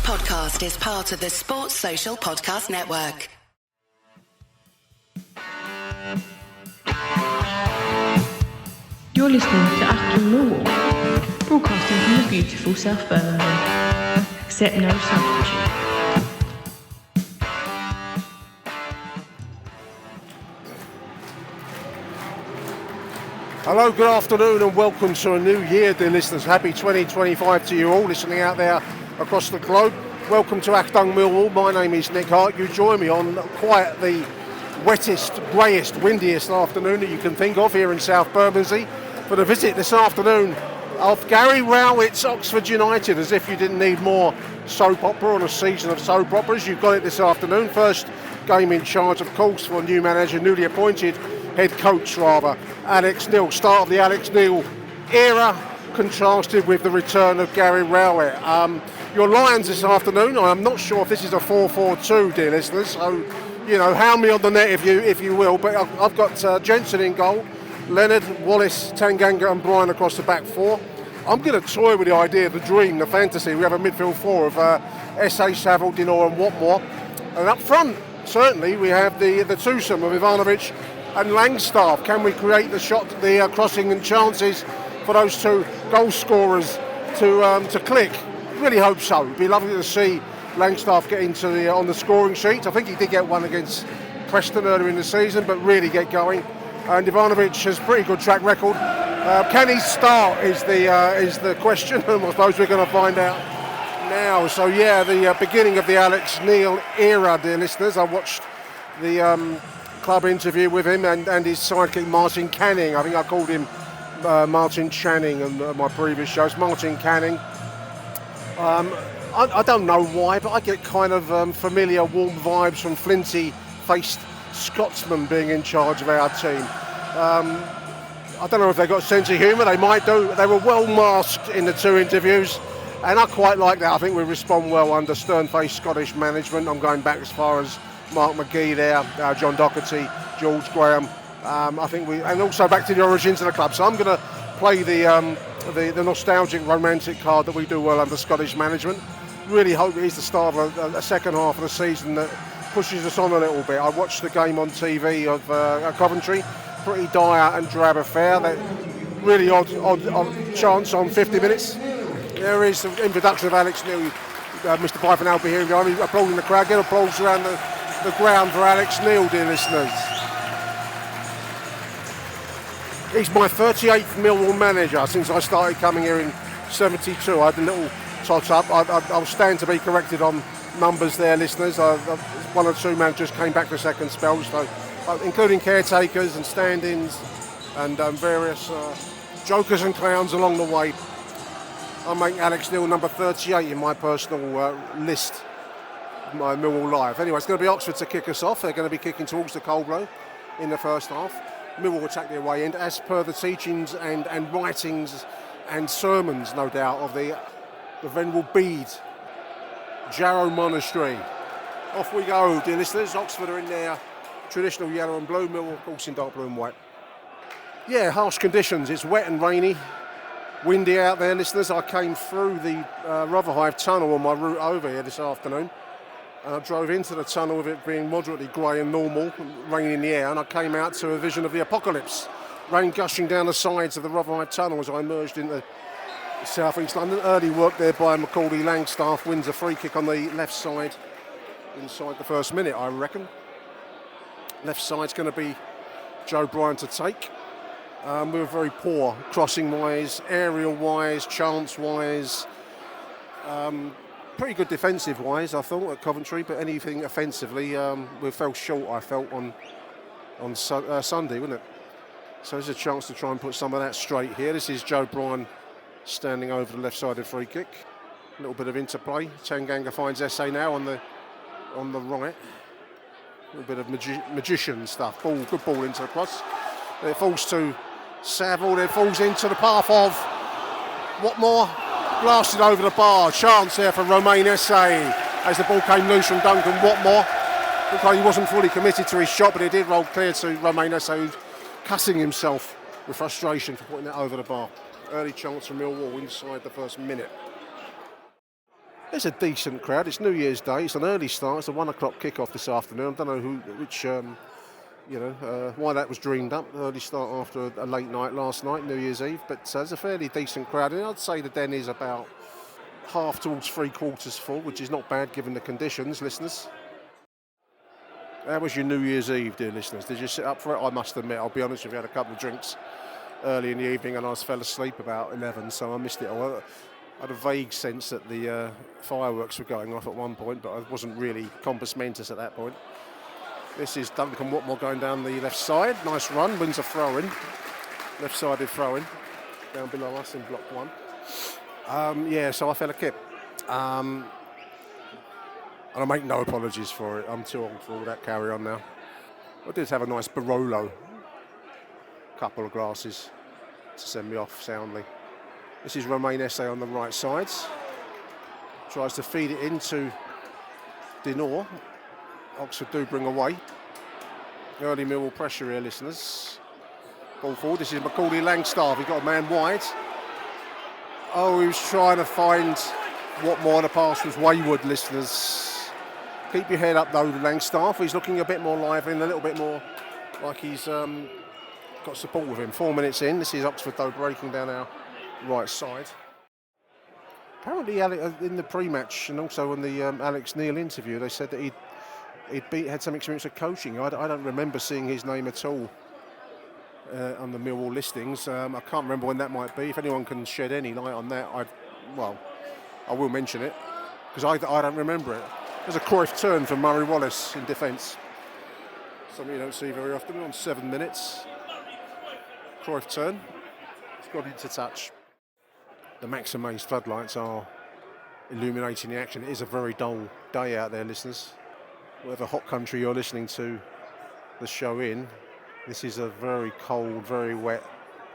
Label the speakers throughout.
Speaker 1: podcast is part of the Sports Social Podcast Network.
Speaker 2: You're listening to Achtung Millwall, broadcasting from the beautiful South Birmingham. Accept no substitute.
Speaker 3: Hello, good afternoon and welcome to a new year, dear listeners. Happy 2025 to you all listening out there across the globe. Welcome to Achtung Millwall. My name is Nick Hart. You join me on quite the wettest, greyest, windiest afternoon that you can think of here in South Bermondsey for the visit this afternoon of Gary Rowett's Oxford United. As if you didn't need more soap opera on a season of soap operas, you've got it this afternoon. First game in charge, of course, for new manager, newly appointed head coach rather, Alex Neil. Start of the Alex Neil era contrasted with the return of Gary Rowett. Your Lions this afternoon, I'm not sure if this is a 4-4-2, dear listeners, so you know, hound me on the net if you will, but I've got Jensen in goal, Leonard, Wallace, Tanganga and Bryan across the back four. I'm going to toy with the idea, the dream, the fantasy. We have a midfield four of S.A. Saville, Dinor and Watmore, and up front certainly we have the twosome of Ivanovic and Langstaff. Can we create the crossing and chances for those two goal scorers to click? Really hope so. It'd be lovely to see Langstaff get into on the scoring sheet. I think he did get one against Preston earlier in the season, but really get going. And Ivanovic has a pretty good track record. Can he start is the question, and I suppose we're going to find out now. So yeah, the beginning of the Alex Neil era, dear listeners. I watched the club interview with him and his sidekick Martin Canning. I think I called him Martin Channing on my previous shows. Martin Canning. I don't know why, but I get kind of familiar warm vibes from flinty-faced Scotsmen being in charge of our team. I don't know if they've got a sense of humour, they might do. They were well masked in the two interviews, and I quite like that. I think we respond well under stern-faced Scottish management. I'm going back as far as Mark McGee there, John Docherty, George Graham. I think and also back to the origins of the club. So I'm going to play the nostalgic, romantic card that we do well under Scottish management. Really hope it is the start of a second half of the season that pushes us on a little bit. I watched the game on TV of Coventry. Pretty dire and drab affair. That really odd chance on 50 minutes. There is the introduction of Alex Neil. Mr. Python Alby here behind me, applauding the crowd. Get applause around the ground for Alex Neil, dear listeners. He's my 38th Millwall manager since I started coming here in 72. I had a little tot up. I'll stand to be corrected on numbers there, listeners. One or two managers came back for second spells, so, including caretakers and stand-ins and various jokers and clowns along the way. I'm making Alex Neil number 38 in my personal list, my Millwall Live. Anyway, it's going to be Oxford to kick us off. They're going to be kicking towards the cold blow in the first half. Millwall will attack their way in, as per the teachings and writings and sermons, no doubt, of the Venerable Bede, Jarrow Monastery. Off we go, dear listeners. Oxford are in their traditional yellow and blue, Millwall, of course, in dark blue and white. Yeah, harsh conditions. It's wet and rainy, windy out there, listeners. I came through the Rotherhithe tunnel on my route over here this afternoon. And I drove into the tunnel with it being moderately grey and normal, rain in the air, and I came out to a vision of the apocalypse. Rain gushing down the sides of the Rotherhithe tunnel as I emerged into South East London. Early work there by Macaulay Langstaff, wins a free kick on the left side inside the first minute, I reckon. Left side's going to be Joe Bryan to take. We were very poor crossing-wise, aerial-wise, chance-wise. Pretty good defensive-wise, I thought, at Coventry, but anything offensively, we fell short, I felt, on Sunday, wasn't it? So there's a chance to try and put some of that straight here. This is Joe Bryan standing over the left-sided free kick. A little bit of interplay. Tanganga finds S.A. now on the right. A little bit of magician stuff. Good ball into the cross. It falls to Saville. It falls into the path of Watmore. Blasted over the bar. Chance there for Romain S.A. as the ball came loose from Duncan Watmore. Looked like he wasn't fully committed to his shot, but it did roll clear to Romain S.A., who's cussing himself with frustration for putting that over the bar. Early chance from Millwall inside the first minute. There's a decent crowd. It's New Year's Day. It's an early start. It's a 1 o'clock kick-off this afternoon. I don't know why that was dreamed up. Early start after a late night last night, New Year's Eve. But there's a fairly decent crowd. And I'd say the Den is about half towards 3/4 full, which is not bad given the conditions, listeners. How was your New Year's Eve, dear listeners? Did you sit up for it? I must admit, I'll be honest with you, I had a couple of drinks early in the evening and I fell asleep about 11, so I missed it all. I had a vague sense that the fireworks were going off at one point, but I wasn't really compos mentis at that point. This is Duncan Watmore going down the left side. Nice run, wins a throw-in. Left-sided throw-in down below us in block 1. So I fell a kip. And I make no apologies for it. I'm too old for all that carry on now. I did have a nice Barolo. Couple of glasses to send me off soundly. This is Romain Esse on the right side. Tries to feed it into Dinor. Oxford do bring away. Early Millwall pressure here, listeners. Ball forward. This is Macaulay Langstaff. He got a man wide. Oh, he was trying to find Watmore. The pass was wayward, listeners. Keep your head up though, Langstaff. He's looking a bit more lively and a little bit more like he's got support with him. 4 minutes in. This is Oxford though breaking down our right side. Apparently in the pre-match and also in the Alex Neil interview, they said that had some experience of coaching. I don't remember seeing his name at all on the Millwall listings. I can't remember when that might be. If anyone can shed any light on that, I will mention it because I don't remember it. There's a Cruyff turn from Murray Wallace in defence. Something you don't see very often. On 7 minutes. Cruyff turn. It's got into touch. The Maxim Mains floodlights are illuminating the action. It is a very dull day out there, listeners. Whatever hot country you're listening to the show in, this is a very cold, very wet,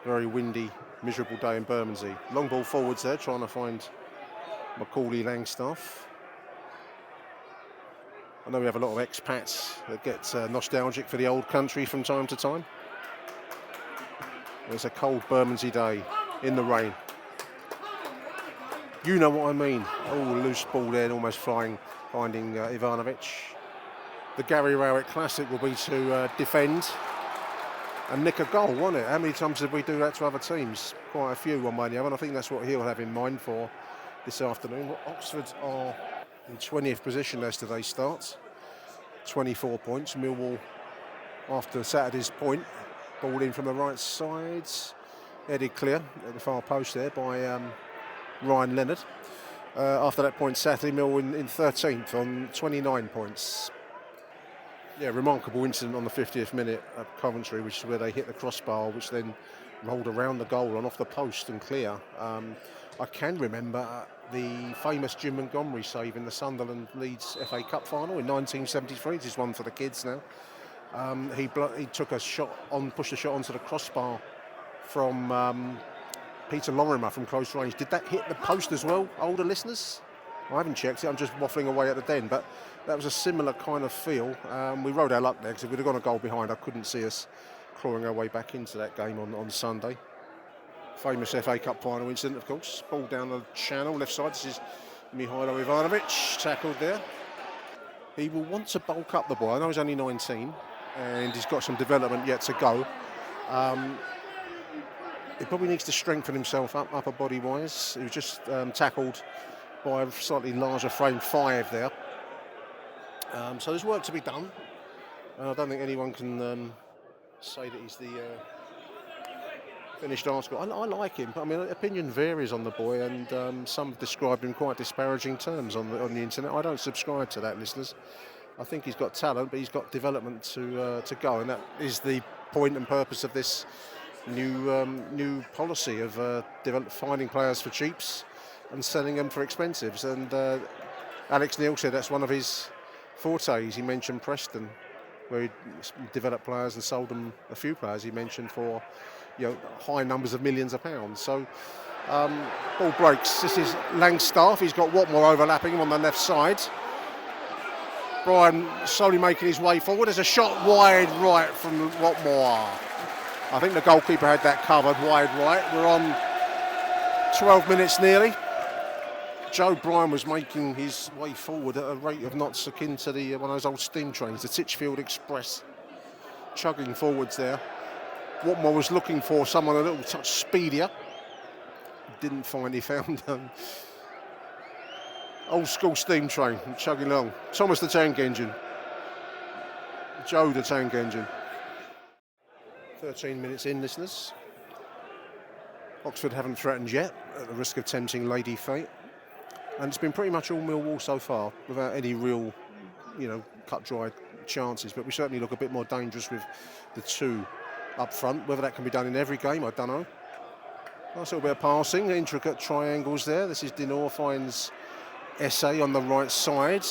Speaker 3: very windy, miserable day in Bermondsey. Long ball forwards there, trying to find Macaulay Langstaff. I know we have a lot of expats that get nostalgic for the old country from time to time. It's a cold Bermondsey day in the rain. You know what I mean. Oh, loose ball there, almost finding Ivanovic. The Gary Rowett classic will be to defend and nick a goal, won't it? How many times did we do that to other teams? Quite a few, one way or the other, and I think that's what he'll have in mind for this afternoon. Oxford are in 20th position as today starts. 24 points. Millwall, after Saturday's point, ball in from the right side. Headed clear at the far post there by Ryan Leonard. After that point, Saturday, Millwall in 13th on 29 points. Yeah, remarkable incident on the 50th minute at Coventry, which is where they hit the crossbar, which then rolled around the goal and off the post and clear. I can remember the famous Jim Montgomery save in the Sunderland Leeds FA Cup final in 1973. This is one for the kids now. He took a shot on, pushed a shot onto the crossbar from Peter Lorimer from close range. Did that hit the post as well, older listeners? I haven't checked it, I'm just waffling away at the Den, but that was a similar kind of feel. We rode our luck there because if we'd have gone a goal behind, I couldn't see us clawing our way back into that game on Sunday. Famous FA Cup final incident, of course. Ball down the channel, left side. This is Mihailo Ivanovic, tackled there. He will want to bulk up the boy. I know he's only 19 and he's got some development yet to go. He probably needs to strengthen himself up, upper body-wise. He was just tackled by a slightly larger frame 5 there. So there's work to be done. I don't think anyone can say that he's the finished article. I like him. I mean, opinion varies on the boy, and some have described him quite disparaging terms on the internet. I don't subscribe to that, listeners. I think he's got talent, but he's got development to go, and that is the point and purpose of this new policy of finding players for cheaps and selling them for expensives. And Alex Neil said that's one of his fortes. He mentioned Preston, where he developed players and sold them a few players. He mentioned for high numbers of millions of pounds. So ball breaks. This is Langstaff. He's got Watmore overlapping him on the left side. Brian slowly making his way forward. There's a shot wide right from Watmore. I think the goalkeeper had that covered wide right. We're on 12 minutes nearly. Joe Bryan was making his way forward at a rate of knots akin to the one of those old steam trains, the Titchfield Express, chugging forwards there. Watmore was looking for someone a little touch speedier. Didn't find, he found old school steam train chugging along. Thomas the tank engine. Joe the tank engine. 13 minutes in, listeners. Oxford haven't threatened yet, at the risk of tempting Lady Fate. And it's been pretty much all Millwall so far, without any real, cut-dry chances. But we certainly look a bit more dangerous with the two up front. Whether that can be done in every game, I don't know. Nice little bit of passing, intricate triangles there. This is Dinor, finds Essay on the right side.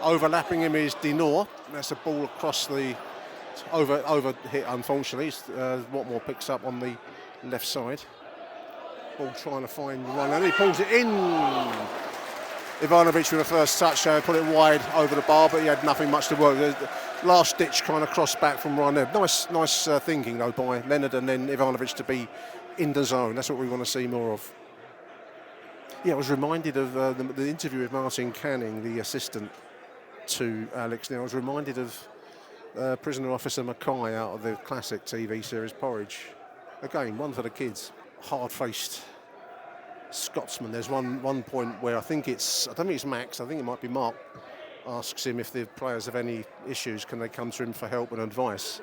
Speaker 3: Overlapping him is Dinor. That's a ball across the over hit, unfortunately. Watmore picks up on the left side. Ball trying to find one, and he pulls it in. Ivanovic with the first touch, put it wide over the bar, but he had nothing much to work. The last ditch kind of cross back from Ryan. Nice thinking though by Leonard and then Ivanovic to be in the zone. That's what we want to see more of. Yeah, I was reminded of the interview with Martin Canning, the assistant to Alex. Now I was reminded of prisoner officer Mackay out of the classic TV series Porridge. Again, one for the kids. Hard-faced Scotsman. There's one point where I don't think it's Max, I think it might be Mark, asks him if the players have any issues, can they come to him for help and advice?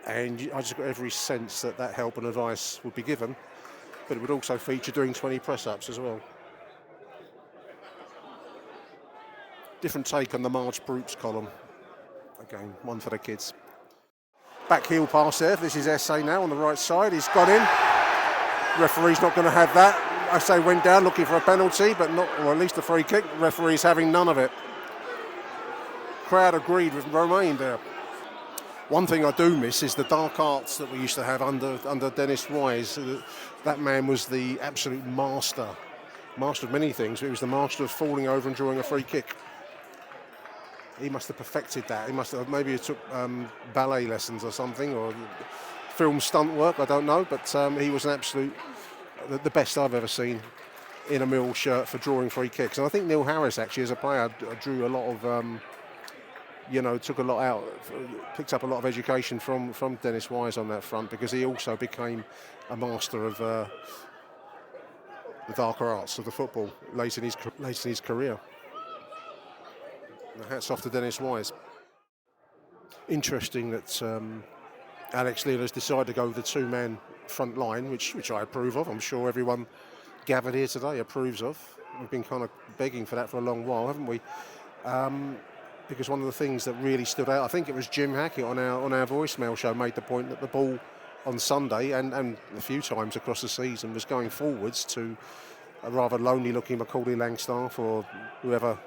Speaker 3: And I just got every sense that help and advice would be given, but it would also feature doing 20 press-ups as well. Different take on the Marge Brooks column. Again, one for the kids. Back heel pass there. This is Essay now on the right side. He's got in. Referee's not going to have that. Essay went down looking for a penalty, but not, or at least a free kick. Referee's having none of it. Crowd agreed with Romain there. One thing I do miss is the dark arts that we used to have under Dennis Wise. That man was the absolute master of many things. He was the master of falling over and drawing a free kick. He must have perfected that. He must have, maybe he took ballet lessons or something, or film stunt work, I don't know, but he was an absolute, the best I've ever seen in a Mill shirt for drawing free kicks. And I think Neil Harris actually as a player drew a lot of, took a lot out, picked up a lot of education from Dennis Wise on that front, because he also became a master of the darker arts of the football late in his career. Hats off to Dennis Wise. Interesting that Alex Leal has decided to go with the two-man front line, which I approve of. I'm sure everyone gathered here today approves of. We've been kind of begging for that for a long while, haven't we? Because one of the things that really stood out, I think it was Jim Hackett on our voicemail show, made the point that the ball on Sunday and a few times across the season was going forwards to a rather lonely-looking Macaulay Langstaff or whoever,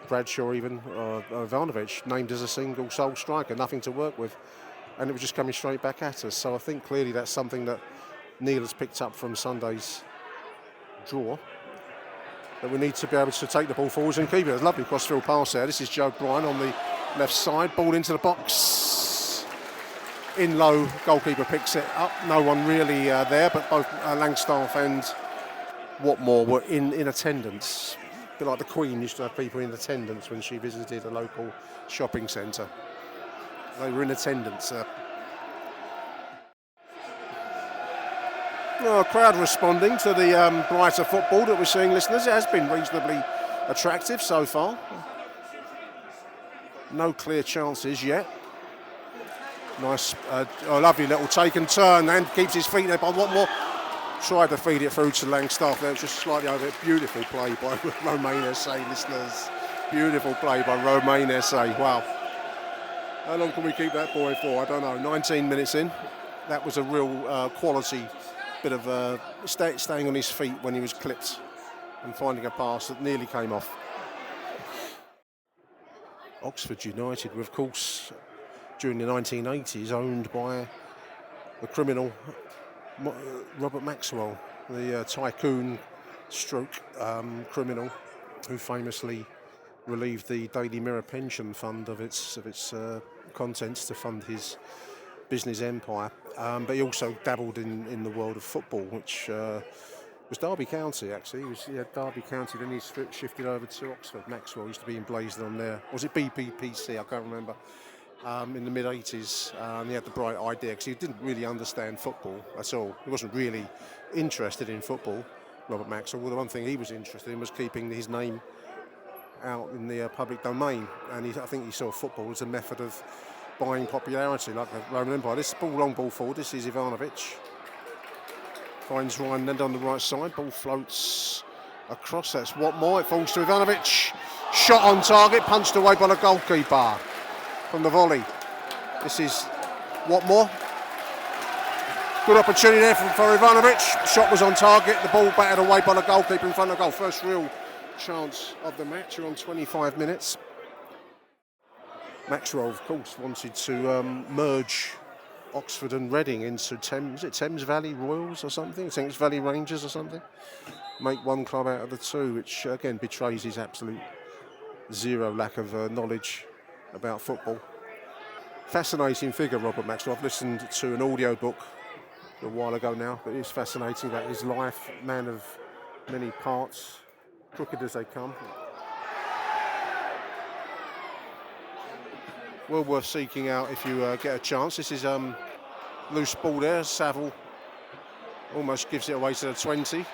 Speaker 3: Bradshaw even, or Ivanovic, named as a single sole striker, nothing to work with, and it was just coming straight back at us. So I think clearly that's something that Neil has picked up from Sunday's draw, that we need to be able to take the ball forwards and keep it. There's a lovely crossfield pass there. This is Joe Bryan on the left side, ball into the box, in low, goalkeeper picks it up, no one really there, but both Langstaff and Watmore were in attendance. A bit like the Queen used to have people in attendance when she visited a local shopping centre. They were in attendance. Crowd responding to the brighter football that we're seeing, listeners. It has been reasonably attractive so far. No clear chances yet. Nice, lovely little take and turn, and keeps his feet there by Watmore. Tried to feed it through to Langstaff there, just slightly over it. Beautiful play by Romain Essay, listeners. Beautiful play by Romain Essay. Wow. How long can we keep that boy for? I don't know. 19 minutes in. That was a real quality bit of staying on his feet when he was clipped and finding a pass that nearly came off. Oxford United were, of course, during the 1980s, owned by the criminal Robert Maxwell, the tycoon stroke criminal who famously relieved the Daily Mirror pension fund of its contents to fund his business empire. But he also dabbled in the world of football, which was Derby County, actually. He had Derby County, then he shifted over to Oxford. Maxwell used to be emblazoned on there. Was it BPPC? I can't remember. In the mid-80s, he had the bright idea, because he didn't really understand football at all. He wasn't really interested in football, Robert Maxwell. Well, the one thing he was interested in was keeping his name out in the public domain, and I think he saw football as a method of buying popularity, like the Roman Empire. This ball, long ball forward, this is Ivanovic. Finds Ryan Lend on the right side, ball floats across, that's Watmore, it falls to Ivanovic. Shot on target, punched away by the goalkeeper from the volley. This is Watmore. Good opportunity there for Ivanovic. Shot was on target, the ball batted away by the goalkeeper in front of goal. First real chance of the match. You're on 25 minutes. Maxwell, of course, wanted to merge Oxford and Reading into Thames Valley Royals or something? Thames Valley Rangers or something? Make one club out of the two, which again betrays his absolute zero lack of knowledge about football. Fascinating figure, Robert Maxwell. I've listened to an audio book a while ago now, but it's fascinating about his life. Man of many parts, crooked as they come. Well worth seeking out if you get a chance. This is loose ball there. Saville almost gives it away to the 20.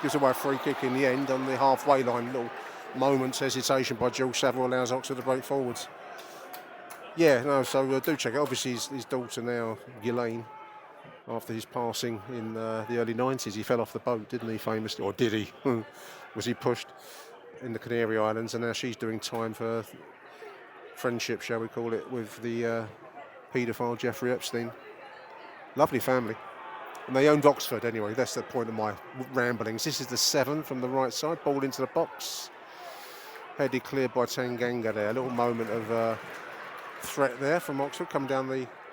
Speaker 3: Gives away a free kick in the end on the halfway line. Little moment's hesitation by George Saville allows Oxford to break forwards. Yeah, no, so do check it. Obviously his daughter now, Ghislaine, after his passing in the early 90s, he fell off the boat, didn't he, famously? Or did he? Was he pushed in the Canary Islands? And now she's doing time for friendship, shall we call it, with the paedophile Jeffrey Epstein. Lovely family. And they owned Oxford anyway. That's the point of my ramblings. This is the 7 from the right side. Ball into the box. Headed cleared by Tanganga there. A little moment of threat there from Oxford. Come down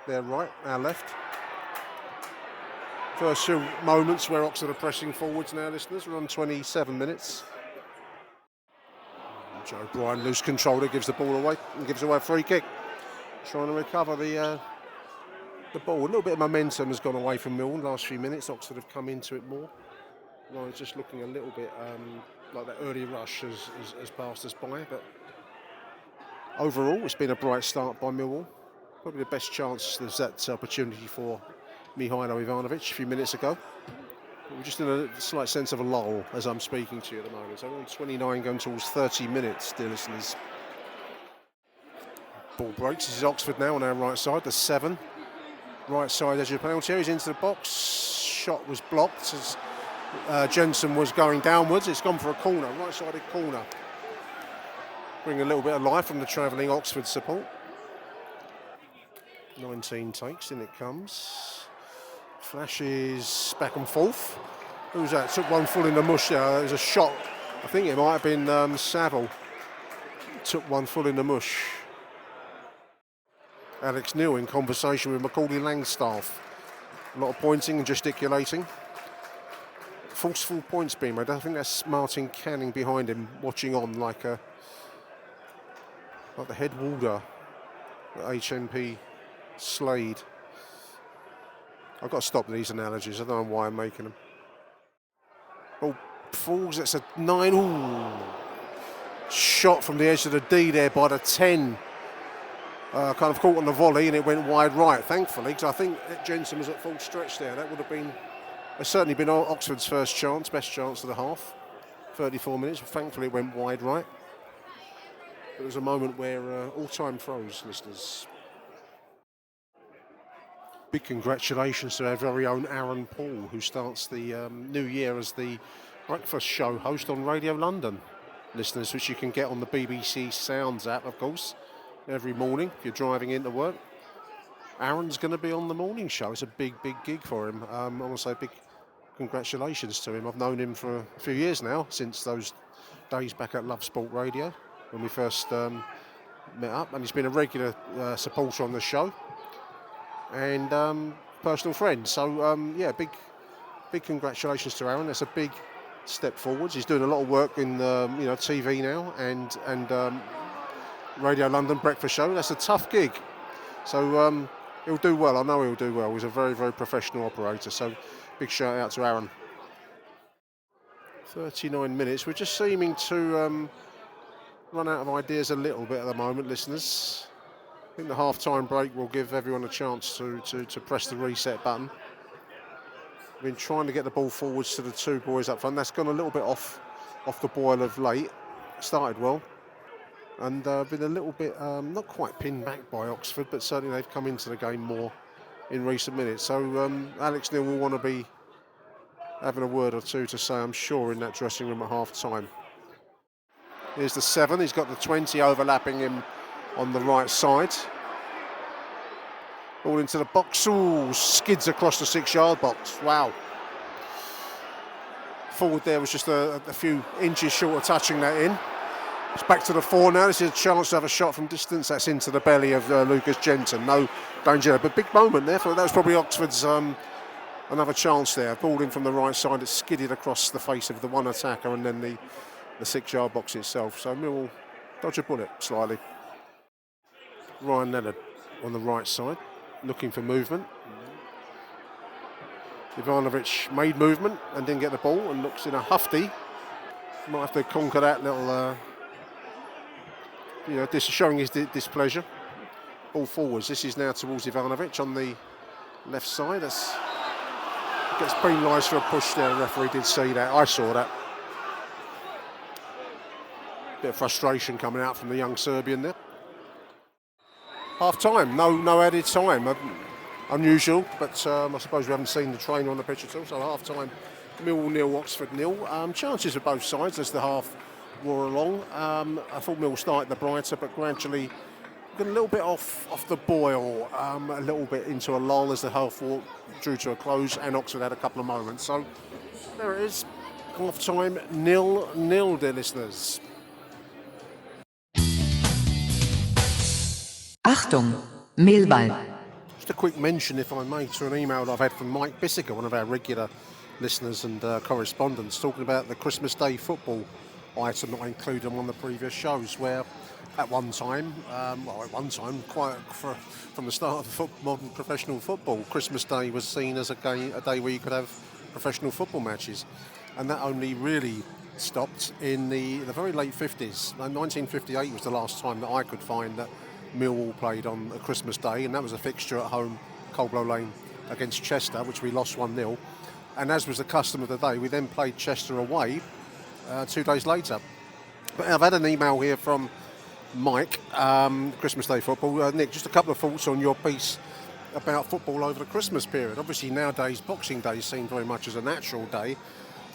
Speaker 3: their right, our left. First few moments where Oxford are pressing forwards now, listeners. We're on 27 minutes. Joe Bryan, loose controller, gives the ball away and gives away a free kick. Trying to recover the ball. A little bit of momentum has gone away from Millwall in the last few minutes. Oxford have come into it more. Ryan's just looking a little bit like that early rush has passed us by. But overall, it's been a bright start by Millwall. Probably the best chance there's that opportunity for Mihailo Ivanovic a few minutes ago. We're just in a slight sense of a lull as I'm speaking to you at the moment. So we're on 29 going towards 30 minutes, dear listeners. Ball breaks. This is Oxford now on our right side, the 7. Right side edge of the penalty area. He's into the box. Shot was blocked as Jensen was going downwards. It's gone for a corner, right-sided corner. Bring a little bit of life from the travelling Oxford support. 19 takes, in it comes. Flashes back and forth. Who's that? Took one full in the mush there. There was a shot. I think it might have been Saville. Took one full in the mush. Alex Neil in conversation with Macaulay Langstaff. A lot of pointing and gesticulating. Forceful points being made. I think that's Martin Canning behind him, watching on like the head warder at HMP Slade. I've got to stop these analogies. I don't know why I'm making them. Ball falls. It's a 9. Ooh. Shot from the edge of the D there by the 10. Kind of caught on the volley and it went wide right, thankfully, because I think Jensen was at full stretch there. That would have been, it's certainly been Oxford's first chance, best chance of the half. 34 minutes. Thankfully it went wide right. It was a moment where all-time throws, listeners. Big congratulations to our very own Aaron Paul, who starts the new year as the breakfast show host on Radio London, listeners, which you can get on the BBC Sounds app, of course, every morning if you're driving into work. Aaron's going to be on the morning show. It's a big, big gig for him. I want to say big congratulations to him. I've known him for a few years now, since those days back at Love Sport Radio when we first met up, and he's been a regular supporter on the show. And personal friend. So yeah, big congratulations to Aaron. That's a big step forwards. He's doing a lot of work in TV now and Radio London breakfast show. That's a tough gig. So he'll do well. I know he'll do well. He's a very, very professional operator. So big shout out to Aaron. 39 minutes. We're just seeming to run out of ideas a little bit at the moment, listeners. I think the half-time break will give everyone a chance to press the reset button. We've been trying to get the ball forwards to the two boys up front. That's gone a little bit off the boil of late. Started well. And been a little bit, not quite pinned back by Oxford, but certainly they've come into the game more in recent minutes. So Alex Neil will want to be having a word or two to say, I'm sure, in that dressing room at half-time. Here's the 7. He's got the 20 overlapping him on the right side. Ball into the box. Ooh, skids across the 6-yard box. Wow. Forward there was just a few inches short of touching that in. It's back to the 4 now. This is a chance to have a shot from distance. That's into the belly of Lucas Jensen. No danger there, but big moment there. That was probably Oxford's another chance there. Ball in from the right side. It skidded across the face of the one attacker and then the 6-yard box itself. So Millwall dodge a bullet slightly. Ryan Leonard on the right side, looking for movement. Ivanovic made movement and didn't get the ball and looks in a huffy. Might have to conquer that little, showing his displeasure. Ball forwards. This is now towards Ivanovic on the left side. Gets penalised for a push there. The referee did see that. I saw that. Bit of frustration coming out from the young Serbian there. Half time, no added time. Unusual, but I suppose we haven't seen the trainer on the pitch at all. So half time, Millwall 0, Oxford 0. Chances of both sides as the half wore along. I thought Millwall started the brighter, but gradually got a little bit off the boil, a little bit into a lull as the half drew to a close, and Oxford had a couple of moments. So there it is, half time 0-0, dear listeners.
Speaker 4: Achtung, Millwall.
Speaker 3: Just a quick mention, if I may, to an email that I've had from Mike Bissiger, one of our regular listeners and correspondents, talking about the Christmas Day football item that I included on one of the previous shows, where at one time, quite from the start of modern professional football, Christmas Day was seen as a day where you could have professional football matches, and that only really stopped in the very late 50s. 1958 was the last time that I could find that Millwall played on a Christmas Day, and that was a fixture at home, Coldblow Lane, against Chester, which we lost 1-0. And as was the custom of the day, we then played Chester away 2 days later. But I've had an email here from Mike, Christmas Day football. Nick, just a couple of thoughts on your piece about football over the Christmas period. Obviously nowadays Boxing Day is seen very much as a natural day,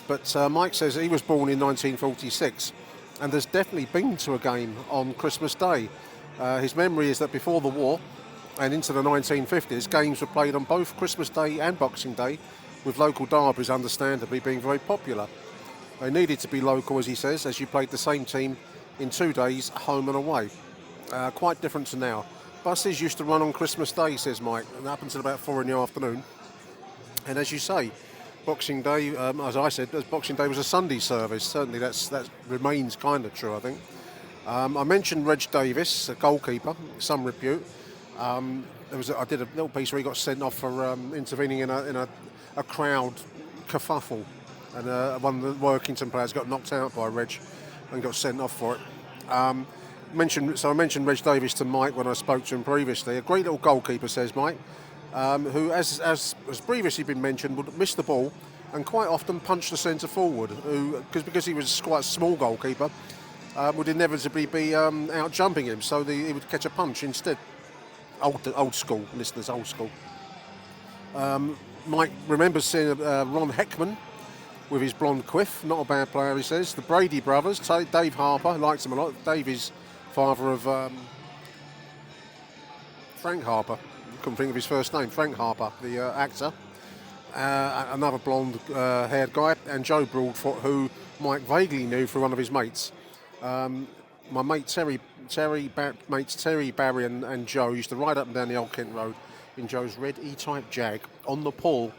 Speaker 3: but Mike says he was born in 1946 and has definitely been to a game on Christmas Day. His memory is that before the war and into the 1950s, games were played on both Christmas Day and Boxing Day, with local derbies understandably being very popular. They needed to be local, as he says, as you played the same team in 2 days, home and away. Quite different to now. Buses used to run on Christmas Day, says Mike, and up until about 4 in the afternoon. And as you say, Boxing Day, as I said, Boxing Day was a Sunday service. Certainly that remains kind of true, I think. I mentioned Reg Davis, a goalkeeper, some repute. I did a little piece where he got sent off for intervening in a crowd kerfuffle, and one of the Workington players got knocked out by Reg and got sent off for it. I mentioned Reg Davis to Mike when I spoke to him previously. A great little goalkeeper, says Mike, who, as previously been mentioned, would miss the ball and quite often punch the centre forward, because he was quite a small goalkeeper. Would inevitably be out jumping him, so he would catch a punch instead. Old school, listeners, old school. Mike remembers seeing Ron Heckman with his blonde quiff, not a bad player, he says. The Brady brothers, Dave Harper, likes him a lot. Dave is father of Frank Harper, couldn't think of his first name, Frank Harper, the actor. Another blonde haired guy, and Joe Broadfoot, who Mike vaguely knew through one of his mates. My mate Terry, Barry and Joe used to ride up and down the Old Kent Road in Joe's red E-Type Jag on the Paul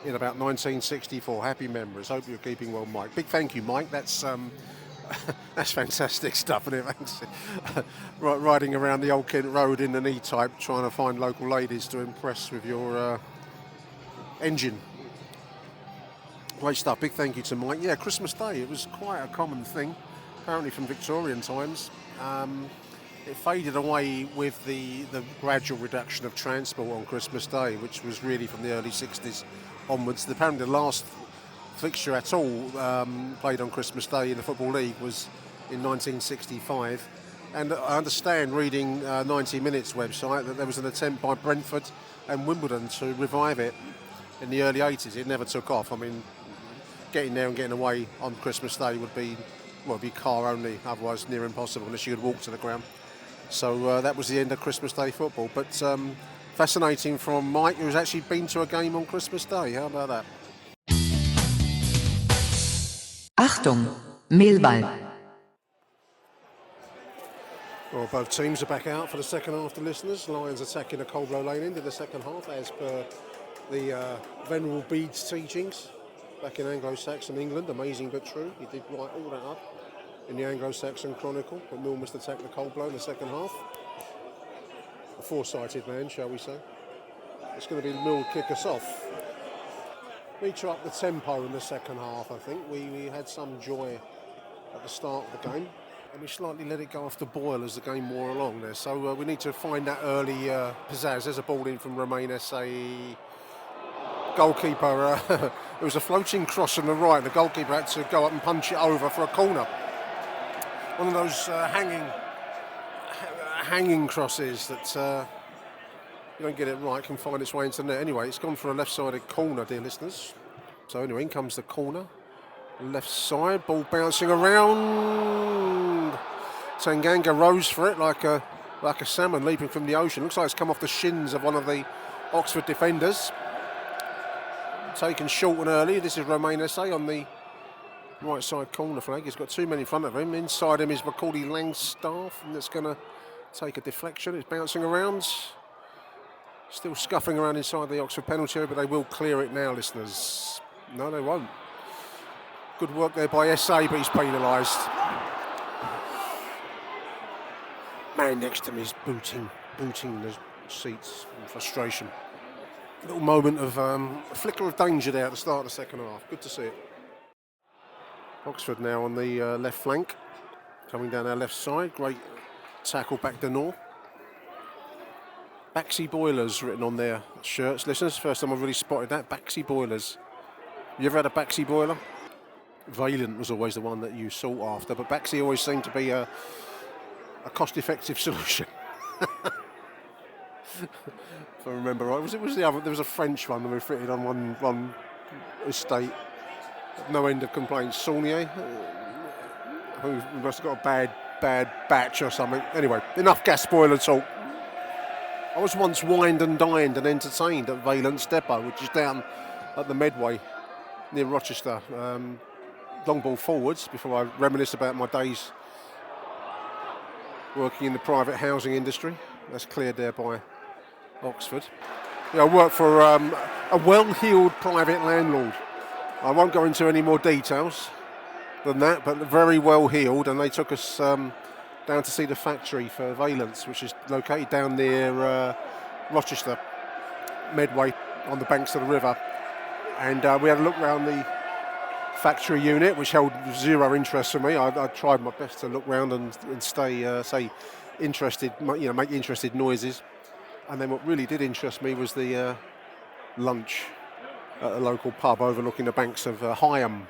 Speaker 3: in about 1964. Happy memories. Hope you're keeping well, Mike. Big thank you, Mike. That's fantastic stuff, isn't it? Riding around the Old Kent Road in an E-Type, trying to find local ladies to impress with your engine. Great stuff. Big thank you to Mike. Yeah, Christmas Day, it was quite a common thing, apparently from Victorian times. It faded away with the gradual reduction of transport on Christmas Day, which was really from the early 60s onwards. Apparently the last fixture at all played on Christmas Day in the Football League was in 1965. And I understand, reading 90 Minutes website, that there was an attempt by Brentford and Wimbledon to revive it in the early 80s. It never took off. I mean, getting there and getting away on Christmas Day would be car only, otherwise near impossible unless you could walk to the ground. So that was the end of Christmas Day football. But fascinating from Mike, who's actually been to a game on Christmas Day. How about that?
Speaker 4: Achtung, Millwall.
Speaker 3: Well, both teams are back out for the second half, the listeners. Lions attacking the Coldblow Lane end of the second half, as per the Venerable Bede's teachings back in Anglo-Saxon England. Amazing but true. He did write all that up in the Anglo-Saxon Chronicle, but Mill must attack the Coldblow in the second half. A foresighted man, shall we say. It's going to be Mill kick us off. We try up the tempo in the second half, I think. We had some joy at the start of the game, and we slightly let it go off the boil as the game wore along there. So we need to find that early pizzazz. There's a ball in from Romain Essay. Goalkeeper, it was a floating cross on the right. The goalkeeper had to go up and punch it over for a corner. One of those hanging crosses that you don't get it right, can find its way into the net. Anyway, it's gone for a left-sided corner, dear listeners. So anyway, in comes the corner. Left side, ball bouncing around. Tanganga rose for it like a salmon leaping from the ocean. Looks like it's come off the shins of one of the Oxford defenders. Taken short and early. This is Romain Essay on the right side corner flag. He's got two men in front of him. Inside him is Macaulay Langstaff, and that's going to take a deflection. It's bouncing around. Still scuffing around inside the Oxford penalty area, but they will clear it now, listeners. No, they won't. Good work there by Essay, but he's penalised. Man next to him is booting the seats in frustration. A little moment of a flicker of danger there at the start of the second half. Good to see it. Oxford now on the left flank, coming down our left side. Great tackle back to North. Baxi Boilers written on their shirts, listeners. First time I've really spotted that. Baxi Boilers. You ever had a Baxi boiler? Valent was always the one that you sought after, but Baxi always seemed to be a cost-effective solution. If I remember right, there was a French one that we fitted on one estate. No end of complaints. Saulnier, who must have got a bad batch or something. Anyway, enough gas boiler talk. I was once wined and dined and entertained at Valent's Depot, which is down at the Medway near Rochester. Long ball forwards, before I reminisce about my days working in the private housing industry. That's cleared there by Oxford. Yeah, I work for a well-heeled private landlord. I won't go into any more details than that, but very well-heeled, and they took us down to see the factory for Valence, which is located down near Rochester, Medway, on the banks of the river. And we had a look around the factory unit, which held zero interest for me. I tried my best to look around and stay interested, make interested noises. And then what really did interest me was the lunch at a local pub overlooking the banks of Higham,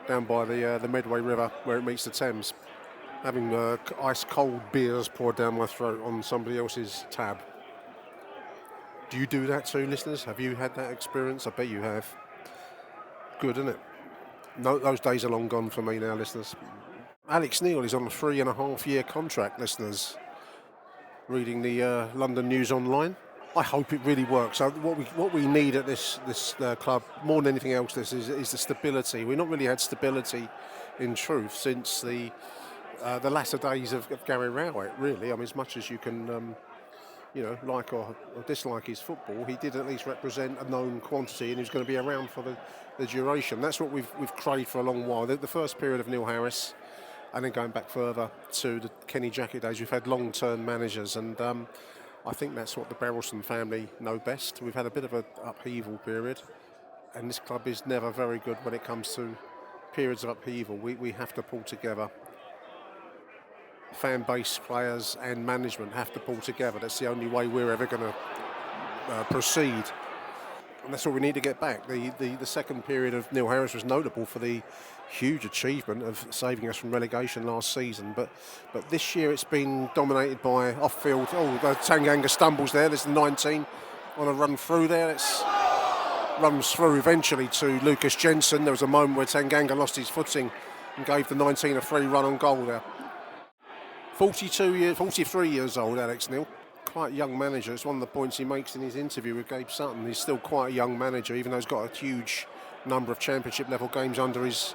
Speaker 3: down by the Medway River where it meets the Thames. Having ice cold beers poured down my throat on somebody else's tab. Do you do that too, listeners? Have you had that experience? I bet you have. Good, isn't it? No, those days are long gone for me now, listeners. Alex Neil is on a 3.5-year contract, listeners. Reading the London News Online. I hope it really works. What we need at this club more than anything else, is the stability. We've not really had stability, in truth, since the latter days of Gary Rowett. Really, I mean, as much as you can, like or dislike his football, he did at least represent a known quantity, and he was going to be around for the duration. That's what we've craved for a long while. The first period of Neil Harris, and then going back further to the Kenny Jackett days, we've had long-term managers, and I think that's what the Berylson family know best. We've had a bit of an upheaval period, and this club is never very good when it comes to periods of upheaval. We have to pull together. Fan base, players and management have to pull together. That's the only way we're ever going to proceed. And that's what we need to get back. The second period of Neil Harris was notable for the huge achievement of saving us from relegation last season. But this year it's been dominated by off-field. Oh, the Tanganga stumbles there. There's the 19 on a run through there. It's runs through eventually to Lucas Jensen. There was a moment where Tanganga lost his footing and gave the 19 a free run on goal there. 43 years old, Alex Neil. Quite a young manager. It's one of the points he makes in his interview with Gabe Sutton. He's still quite a young manager, even though he's got a huge number of championship level games under his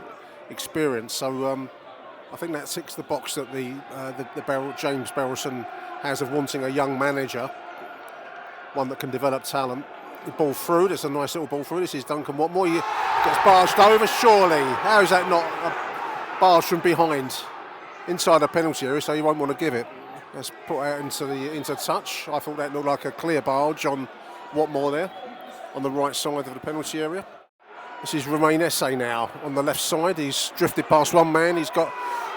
Speaker 3: experience. So I think that ticks the box that the James Berylson has of wanting a young manager, one that can develop talent. The ball through, there's a nice little ball through. This is Duncan Watmore. He gets barged over, surely. How is that not a barge from behind? Inside the penalty area, so you won't want to give it. Let's put out into touch. I thought that looked like a clear barge on Watmore there, on the right side of the penalty area. This is Romain Esse now on the left side. He's drifted past one man. He's got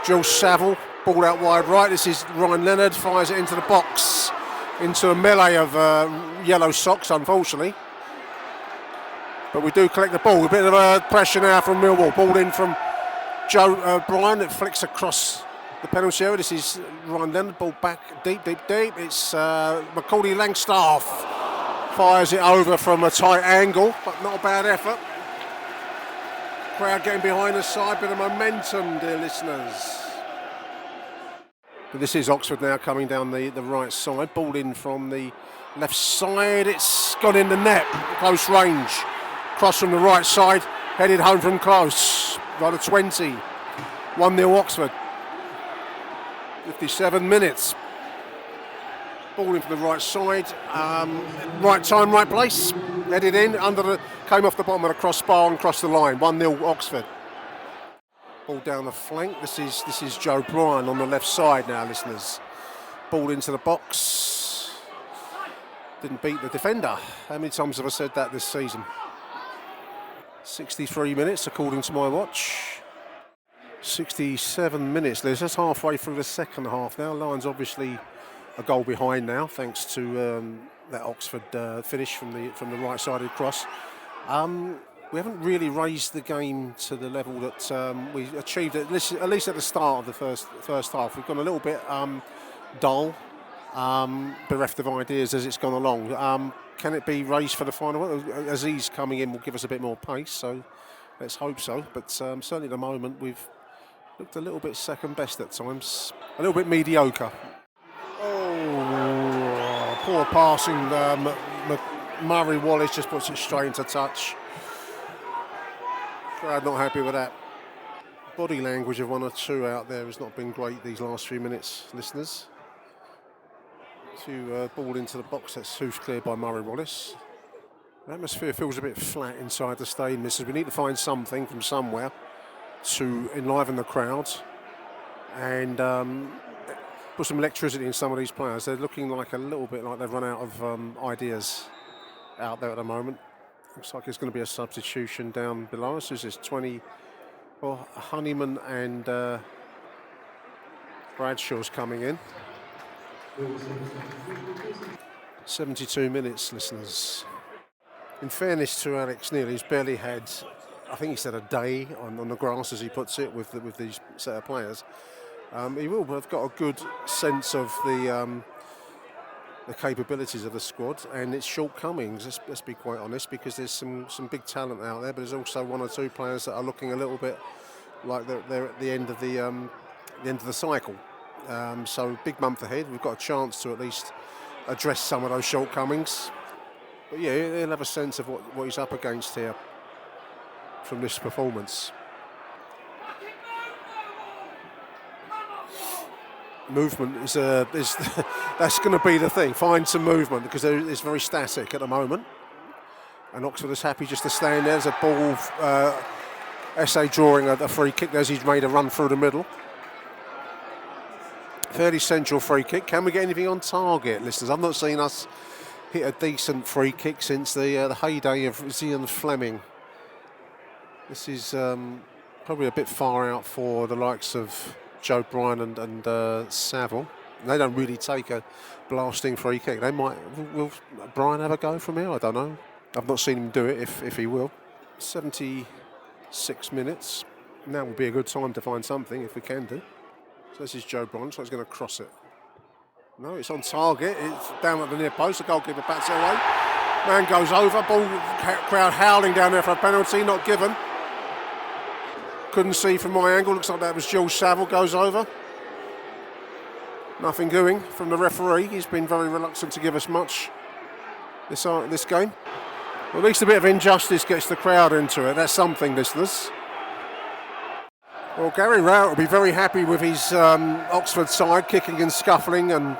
Speaker 3: Jules Saville, ball out wide right. This is Ryan Leonard, fires it into the box, into a melee of yellow socks, unfortunately. But we do collect the ball. A bit of pressure now from Millwall. Ball in from Joe Bryan. It flicks across the penalty area. This is Ryan Leonard. Ball back deep. It's Macaulay Langstaff. Fires it over from a tight angle, but not a bad effort. Crowd getting behind the side. Bit of momentum, dear listeners. But this is Oxford now coming down the right side. Ball in from the left side. It's gone in the net. Close range. Cross from the right side. Headed home from close. Right at 20. 1-0 Oxford. 57 minutes. Ball in from the right side. Right time, right place. Headed in. Came off the bottom of the crossbar and crossed the line. 1-0 Oxford. Ball down the flank. This is Joe Bryan on the left side now, listeners. Ball into the box. Didn't beat the defender. How many times have I said that this season? 63 minutes according to my watch. 67 minutes, Liz. That's halfway through the second half now. Lions obviously a goal behind now, thanks to that Oxford finish from the right-sided cross. We haven't really raised the game to the level that we achieved at least at the start of the first half. We've gone a little bit dull, bereft of ideas as it's gone along. Can it be raised for the final one? Aziz coming in will give us a bit more pace, so let's hope so. But certainly at the moment we've looked a little bit second best at times, a little bit mediocre. Oh, poor passing. Murray Wallace just puts it straight into touch. Crowd not happy with that. Body language of one or two out there has not been great these last few minutes, listeners. Ball into the box, that's hoof cleared by Murray Wallace. The atmosphere feels a bit flat inside the stadium. We need to find something from somewhere to enliven the crowds and put some electricity in some of these players. They're looking like a little bit like they've run out of ideas out there at the moment. Looks like there's going to be a substitution down below us. This is 20. Well, Honeyman and Bradshaw's coming in. 72 minutes, listeners. In fairness to Alex Neil, he's barely had, I think he said a day on the grass, as he puts it, with these set of players. He will have got a good sense of the capabilities of the squad and its shortcomings. Let's be quite honest, because there's some big talent out there, but there's also one or two players that are looking a little bit like they're at the end of the cycle. So big month ahead. We've got a chance to at least address some of those shortcomings. But yeah, he'll have a sense of what he's up against here from this performance. Movement is that's going to be the thing. Find some movement, because it's very static at the moment. And Oxford is happy just to stand there. There's a ball. Esse drawing a free kick as he's made a run through the middle. Fairly central free kick. Can we get anything on target, listeners? I've not seen us hit a decent free kick since the heyday of Zian Fleming This is probably a bit far out for the likes of Joe Bryan and Saville. They don't really take a blasting free kick. They might. Will Bryan have a go from here? I don't know. I've not seen him do it, if he will. 76 minutes. Now will be a good time to find something if we can do. So this is Joe Bryan, so he's going to cross it. No, it's on target. It's down at the near post. The goalkeeper bats it away. Man goes over. Ball, crowd howling down there for a penalty, not given. Couldn't see from my angle. Looks like that was Jules Saville goes over. Nothing doing from the referee. He's been very reluctant to give us much this game. Well, at least a bit of injustice gets the crowd into it. That's something, listeners. Well, Gary Rowett will be very happy with his Oxford side kicking and scuffling and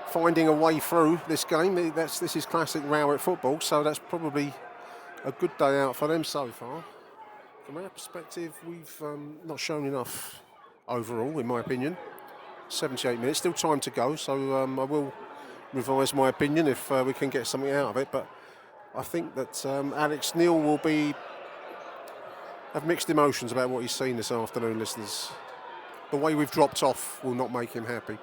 Speaker 3: finding a way through this game. This is classic Rowett football, so that's probably a good day out for them so far. From our perspective, we've not shown enough overall, in my opinion. 78 minutes, still time to go, so I will revise my opinion if we can get something out of it. But I think that Alex Neil will have mixed emotions about what he's seen this afternoon, listeners. The way we've dropped off will not make him happy.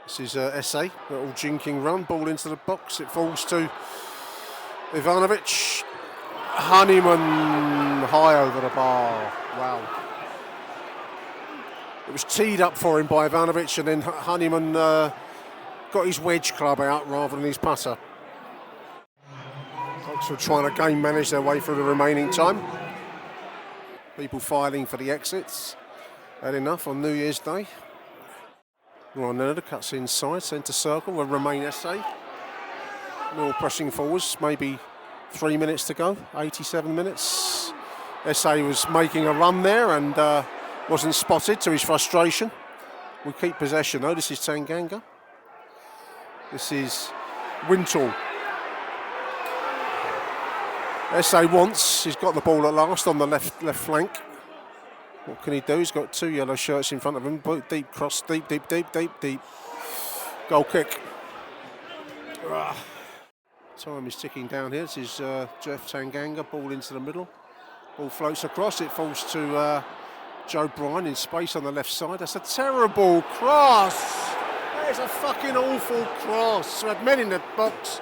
Speaker 3: This is SA, little jinking run, ball into the box, it falls to Ivanovic. Honeyman high over the bar. Wow. It was teed up for him by Ivanovic, and then Honeyman got his wedge club out rather than his putter. Oxford trying to game manage their way through the remaining time. People filing for the exits. Had enough on New Year's Day. Ryan Leonard cuts inside, centre circle, will remain SA. Mill pressing forwards, maybe 3 minutes to go, 87 minutes. SA was making a run there and wasn't spotted to his frustration. We keep possession though. This is Tanganga. This is Wintle. SA wants, he's got the ball at last on the left flank. What can he do? He's got two yellow shirts in front of him. Deep cross, deep. Goal kick. Time is ticking down here. This is Jeff Tanganga, ball into the middle. Ball floats across, it falls to Joe Bryan in space on the left side. That's a terrible cross. That is a fucking awful cross. We had men in the box.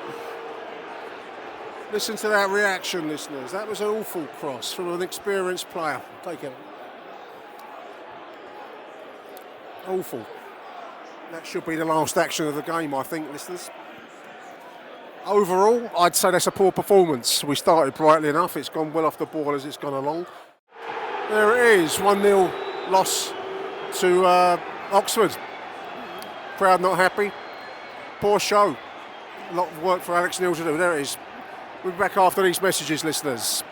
Speaker 3: Listen to that reaction, listeners. That was an awful cross from an experienced player. Take it. Awful. That should be the last action of the game, I think, listeners. Overall, I'd say that's a poor performance. We started brightly enough. It's gone well off the ball as it's gone along. There it is, 1-0 loss to Oxford. Crowd not happy. Poor show. A lot of work for Alex Neil to do. There it is. We'll be back after these messages, listeners.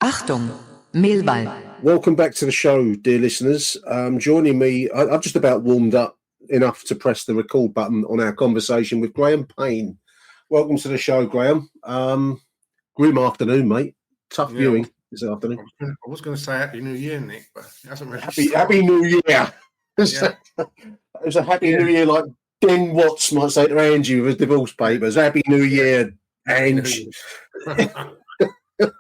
Speaker 4: Achtung, Millwall.
Speaker 3: Welcome back to the show, dear listeners. Joining me, I've just about warmed up enough to press the record button on our conversation with Graham Payne. Welcome to the show, Graham. Grim afternoon, mate. Tough viewing this afternoon.
Speaker 5: I was going to say Happy New Year, Nick, but it hasn't really
Speaker 3: Happy New Year. Yeah. It was a Happy New Year, like Den Watts might say to Angie with his divorce papers. Happy New Year, Angie.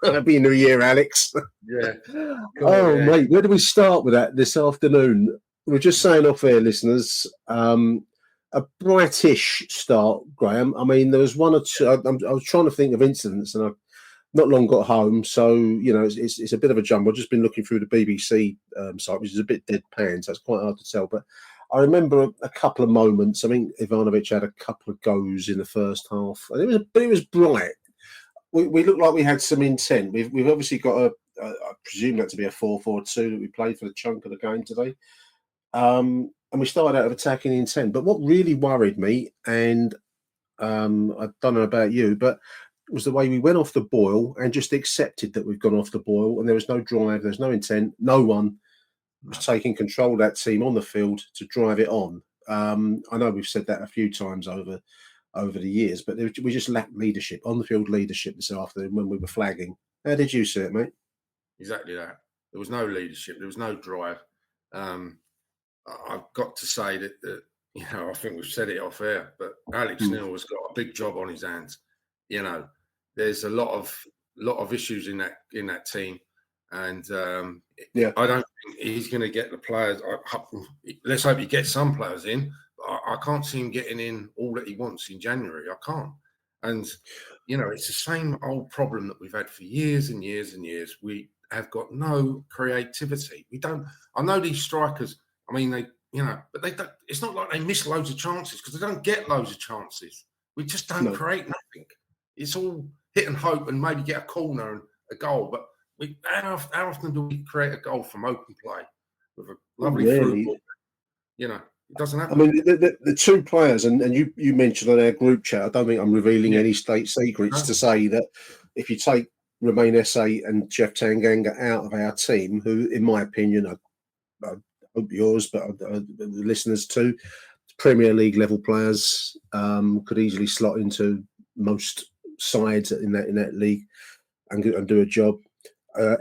Speaker 3: Happy New Year, Alex.
Speaker 5: Yeah.
Speaker 3: Mate, where do we start with that this afternoon? We're just saying off air, listeners, a brightish start, Graham. I mean, there was one or two. I was trying to think of incidents, and I've not long got home, so you know it's a bit of a jumble. I've just been looking through the BBC site, which is a bit deadpan, so it's quite hard to tell. But I remember a couple of moments. I think Ivanovic had a couple of goes in the first half, and it was bright. We looked like we had some intent. We've obviously got I presume that to be a 4-4-2 that we played for the chunk of the game today. And we started out of attacking intent. But what really worried me, and I don't know about you, but was the way we went off the boil and just accepted that we've gone off the boil, and there was no drive, there's no intent, no one was taking control of that team on the field to drive it on. I know we've said that a few times over the years, but we just lacked leadership, on the field leadership this afternoon when we were flagging. How did you see it, mate?
Speaker 5: Exactly that. There was no leadership. There was no drive. I've got to say that I think we've said it off air, but Alex Neil has got a big job on his hands. You know, there's a lot of issues in that team, and I don't think he's going to get the players. Let's hope he gets some players in. But I can't see him getting in all that he wants in January. I can't. And it's the same old problem that we've had for years and years and years. We have got no creativity. We don't. I know these strikers. I mean, but they don't. It's not like they miss loads of chances because they don't get loads of chances. We just don't create nothing. It's all hit and hope and maybe get a corner and a goal. But how often do we create a goal from open play with a lovely through ball? It doesn't happen.
Speaker 6: I mean, the two players, and you mentioned on our group chat, I don't think I'm revealing any state secrets to say that if you take Romain Esse and Jeff Tanganga out of our team, who, in my opinion, I hope yours, but the listeners too, Premier League level players could easily slot into most sides in that league and do a job.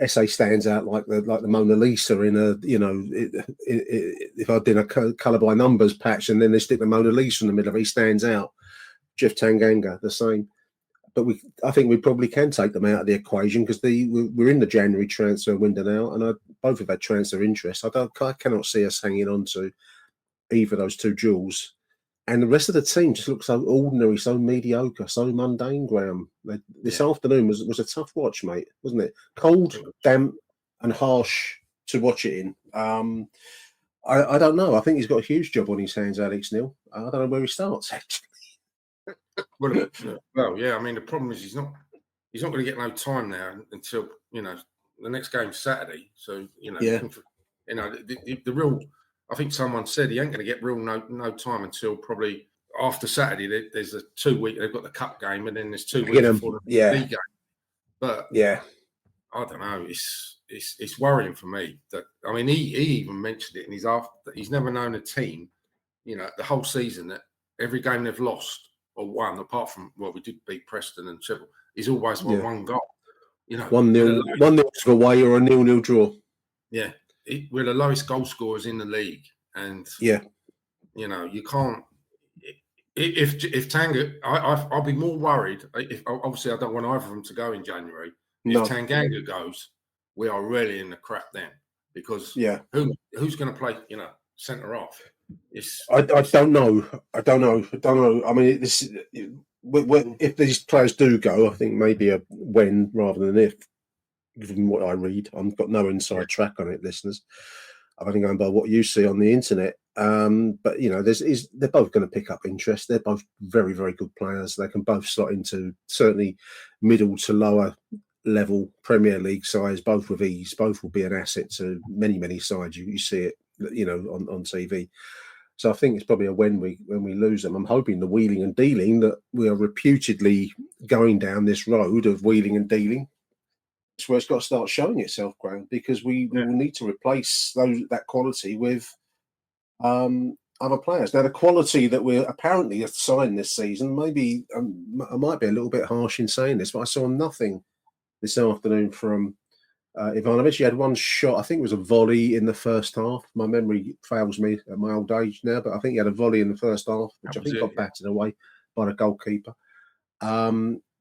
Speaker 6: Esse stands out like the Mona Lisa in a if I did a colour by numbers patch and then they stick the Mona Lisa in the middle of it, he stands out. Jeff Tanganga the same, but I think we probably can take them out of the equation because we're in the January transfer window now, and both have had transfer interest. I cannot see us hanging on to either of those two jewels. And the rest of the team just looks so ordinary, so mediocre, so mundane, Graham. This afternoon was a tough watch, mate, wasn't it? Cold, damp, and harsh to watch it in. I don't know. I think he's got a huge job on his hands, Alex Neil. I don't know where he starts, actually.
Speaker 5: Well, yeah. I mean, the problem is he's not going to get no time now until the next game's Saturday. So the real. I think someone said he ain't going to get real no time until probably after Saturday. There's a 2 week. They've got the cup game, and then there's 2 weeks before the league game. But I don't know. It's worrying for me. That I mean, he even mentioned it in his after that he's never known a team, the whole season that every game they've lost or won, apart from we did beat Preston and Sheffield, he's always won one goal.
Speaker 6: 1-0 away or a 0-0 draw.
Speaker 5: Yeah. We're the lowest goal scorers in the league, and you can't. If Tanga, I'll be more worried. If obviously I don't want either of them to go in January. If Tanganga goes, we are really in the crap then because who's going to play centre off?
Speaker 6: I don't know. I mean, if these players do go, I think maybe a when rather than if. Given what I read, I've got no inside track on it, listeners. I've only gone by what you see on the internet. But they're both going to pick up interest. They're both very, very good players. They can both slot into certainly middle to lower level Premier League sides, both with ease. Both will be an asset to many, many sides. You see it, on TV. So I think it's probably a when we lose them. I'm hoping the wheeling and dealing that we are reputedly going down this road of wheeling and dealing. It's where it's got to start showing itself, Graham, because we will need to replace that quality with other players. Now, the quality that we're apparently assigned this season, maybe I might be a little bit harsh in saying this, but I saw nothing this afternoon from Ivanovic. He had one shot, I think it was a volley in the first half. My memory fails me at my old age now, but I think he had a volley in the first half, which I think got battered away by the goalkeeper.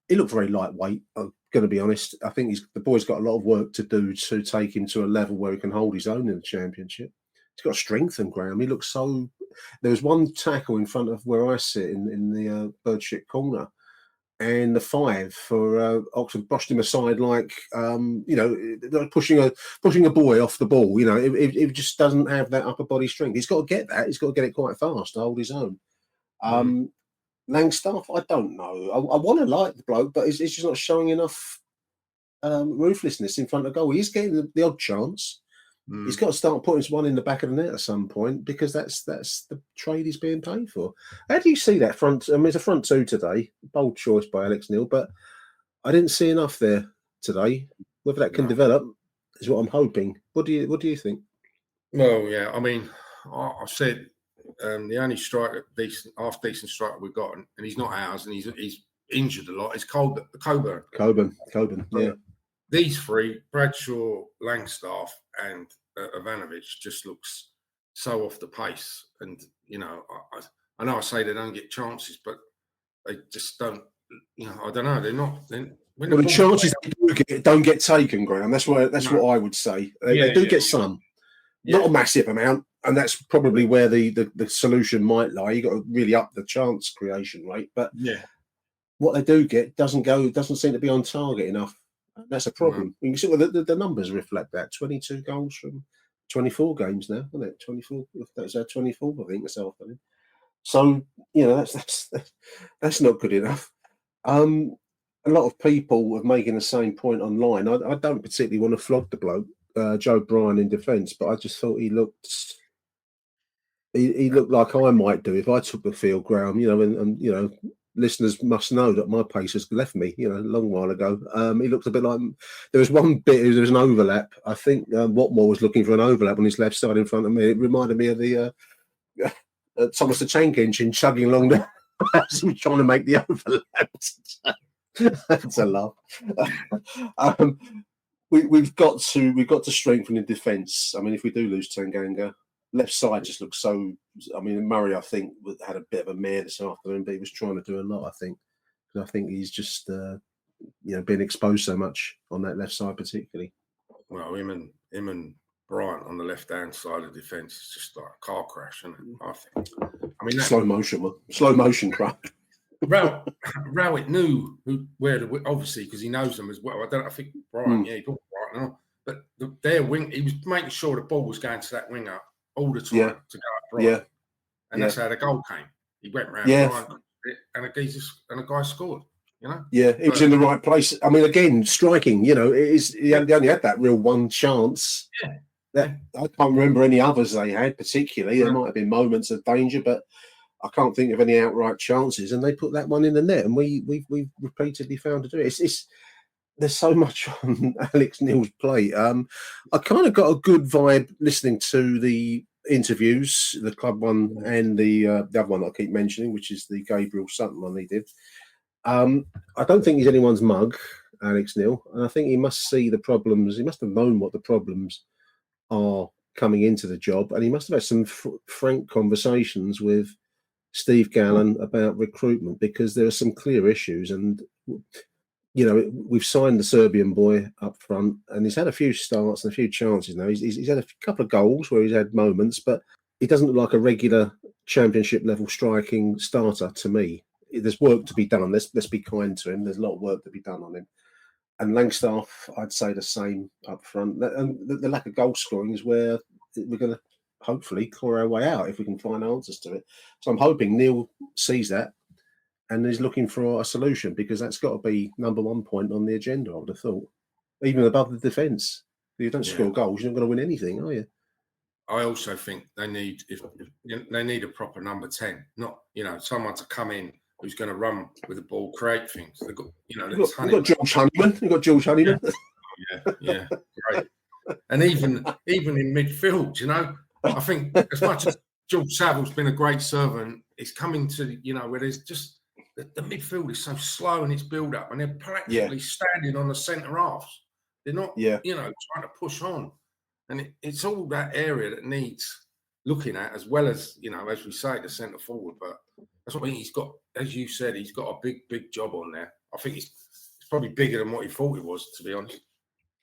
Speaker 6: He looked very lightweight, I'm going to be honest. I think the boy's got a lot of work to do to take him to a level where he can hold his own in the Championship. He's got to strengthen, Graham. He looks so... There was one tackle in front of where I sit in the bird-shit corner, and the 5 for Oxford brushed him aside like, pushing a boy off the ball. It just doesn't have that upper body strength. He's got to get that. He's got to get it quite fast to hold his own. Langstaff, I don't know. I want to like the bloke, but he's just not showing enough ruthlessness in front of goal. He's getting the odd chance. He's got to start putting one in the back of the net at some point because that's the trade he's being paid for. How do you see that front? I mean, it's a front two today. Bold choice by Alex Neil, but I didn't see enough there today. Whether that can develop is what I'm hoping. What do you think?
Speaker 5: Well, yeah. I mean, I said. The only half decent striker we've got, and he's not ours, and he's injured a lot. Is Coburn.
Speaker 6: Coburn, yeah.
Speaker 5: These three, Bradshaw, Langstaff, and Ivanovic, just looks so off the pace. And I know I say they don't get chances, but they just don't I don't know. They're not.
Speaker 6: Well, the chances don't get taken, Graham. That's what I would say. They do get some, not a massive amount, and that's probably where the solution might lie. You got to really up the chance creation rate, but what they do get doesn't seem to be on target enough. That's a problem. You can see the numbers reflect that. 22 goals from 24 games now, isn't it? 24. That's our 24th, I think, this afternoon. So that's not good enough. A lot of people are making the same point online. I don't particularly want to flog the bloke, Joe Bryan, in defence, but I just thought he looked like I might do if I took the field, Graham. And listeners must know that my pace has left me, a long while ago. He looked a bit like there was one bit. There was an overlap. I think Watmore was looking for an overlap on his left side in front of me. It reminded me of the Thomas the Tank Engine chugging along there as he was trying to make the overlap. That's a laugh. We've got to strengthen in defence. I mean, if we do lose Tanganga, left side just looks so. I mean, Murray, I think, had a bit of a mare this afternoon, but he was trying to do a lot. I think he's just being exposed so much on that left side, particularly.
Speaker 5: Well, him and Bryant on the left-hand side of defence is just like a car crash, isn't it? I think. I mean, slow
Speaker 6: motion crash.
Speaker 5: Rowett knew obviously because he knows them as well. I think Bryant, he brought Bryant on, but their wing, he was making sure the ball was going to that winger all the time to go at Bryant, and that's how the goal came. He went round Bryant, and a guy scored.
Speaker 6: Yeah, he was in the right place. I mean, again, striking. He only had that real one chance. I can't remember any others they had particularly. There might have been moments of danger, but I can't think of any outright chances, and they put that one in the net, and we've repeatedly found to do it. There's so much on Alex Neil's plate. I kind of got a good vibe listening to the interviews, the club one and the other one I keep mentioning, which is the Gabriel Sutton one he did. I don't think he's anyone's mug, Alex Neil, and I think he must see the problems. He must have known what the problems are coming into the job, and he must have had some frank conversations with Steve Gallen about recruitment, because there are some clear issues. And we've signed the Serbian boy up front, and he's had a few starts and a few chances now. He's had a couple of goals where he's had moments, but he doesn't look like a regular championship level striking starter to me. There's work to be done. Let's be kind to him. There's a lot of work to be done on him. And Langstaff, I'd say the same up front. And the lack of goal scoring is where we're going to hopefully claw our way out if we can find answers to it. So I'm hoping Neil sees that and is looking for a solution, because that's got to be number one point on the agenda, I would have thought. Even above the defence. If you don't score goals, you're not going to win anything, are you?
Speaker 5: I also think they need they need a proper number 10, not someone to come in who's going to run with the ball, create things. They've got
Speaker 6: got George Honeyman. You've got George Honeyman.
Speaker 5: Yeah, great. And even in midfield, I think as much as George Saville's been a great servant, it's coming to where there's just the midfield is so slow in its build up, and they're practically standing on the centre halves. They're not trying to push on, and it's all that area that needs looking at, as well as as we say, the centre forward. But that's what I mean. He's got, as you said, he's got a big job on there. I think it's probably bigger than what he thought it was, to be honest.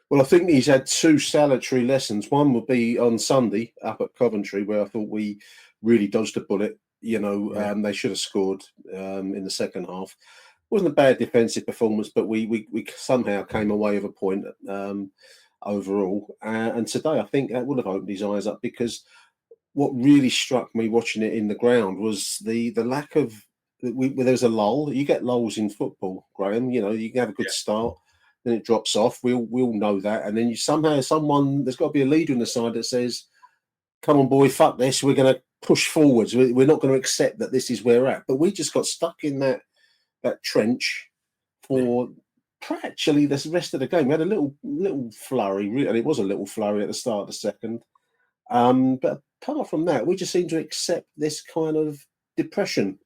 Speaker 6: Well, I think he's had two salutary lessons. One would be on Sunday up at Coventry, where I thought we really dodged a bullet. They should have scored in the second half. It wasn't a bad defensive performance, but we somehow came away with a point overall. And today, I think that would have opened his eyes up, because what really struck me watching it in the ground was the lack of. There's a lull. You get lulls in football, Graham. You can have a good start, then it drops off. We all know that, and then there's got to be a leader in the side that says, "Come on, boy, fuck this. We're going to push forwards. We're not going to accept that this is where we're at." But we just got stuck in that trench for practically the rest of the game. We had a little flurry, and it was a little flurry at the start of the second. But apart from that, we just seem to accept this kind of depression,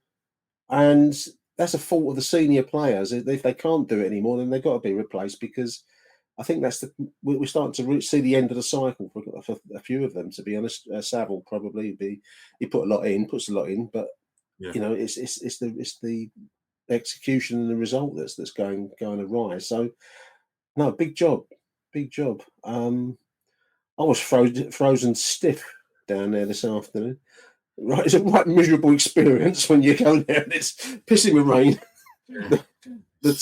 Speaker 6: and that's a fault of the senior players. If they can't do it anymore, then they've got to be replaced, because I think we're starting to see the end of the cycle for a few of them, to be honest. Saville probably puts a lot in, but it's execution and the result that's going awry. So, no, big job. I was frozen stiff down there this afternoon. Right, it's a right miserable experience when you go there and it's pissing with rain. The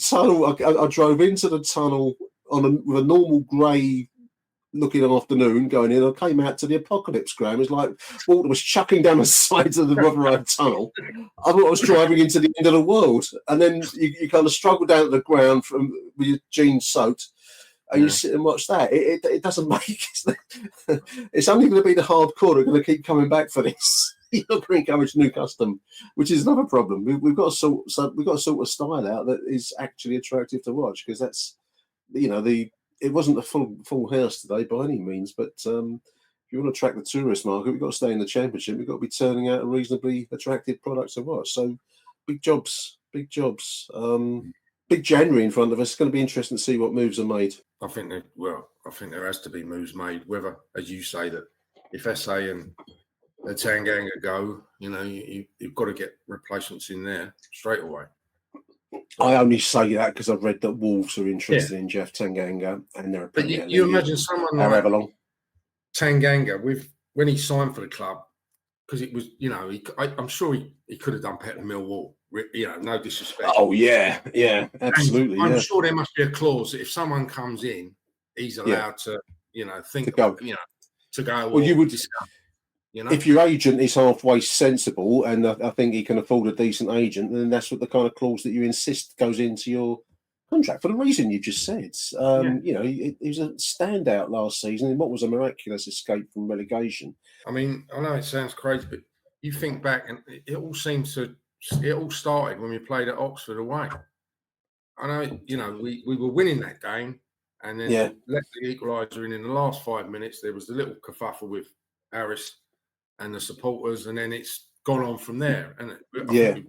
Speaker 6: tunnel. I drove into the tunnel with a normal grey looking afternoon going in. I came out to the apocalypse, Graham. It was like water was chucking down the sides of the Rotherhithe tunnel. I thought I was driving into the end of the world. And then you kind of struggle down to the ground with your jeans soaked, and you sit and watch that. It doesn't make it. It's only going to be the hardcore that are going to keep coming back for this. You're not going to encourage new custom, which is another problem. We've got to sort a style out that is actually attractive to watch, because that's, it wasn't a full house today by any means, but if you want to attract the tourist market, we've got to stay in the Championship. We've got to be turning out a reasonably attractive product to watch. So big jobs. Big January in front of us. It's going to be interesting to see what moves are made.
Speaker 5: I think there has to be moves made, whether, as you say, that if SA and the Tanganga go, you've got to get replacements in there straight away.
Speaker 6: I only say that because I've read that Wolves are interested in Jeff Tanganga, and they're.
Speaker 5: But you imagine someone like Tanganga when he signed for the club, because it was, I'm sure he could have done better than Millwall. No disrespect.
Speaker 6: Oh yeah, absolutely.
Speaker 5: I'm sure there must be a clause that if someone comes in, he's allowed to, think about, to go. Well, you would discuss.
Speaker 6: If your agent is halfway sensible, and I think he can afford a decent agent, then that's what the kind of clause that you insist goes into your contract for the reason you just said. He was a standout last season in what was a miraculous escape from relegation.
Speaker 5: I mean, I know it sounds crazy, but you think back, and it all started when we played at Oxford away. I know, we were winning that game, and then let the equaliser in the last 5 minutes. There was the little kerfuffle with Harris and the supporters, and then it's gone on from there. And I think we've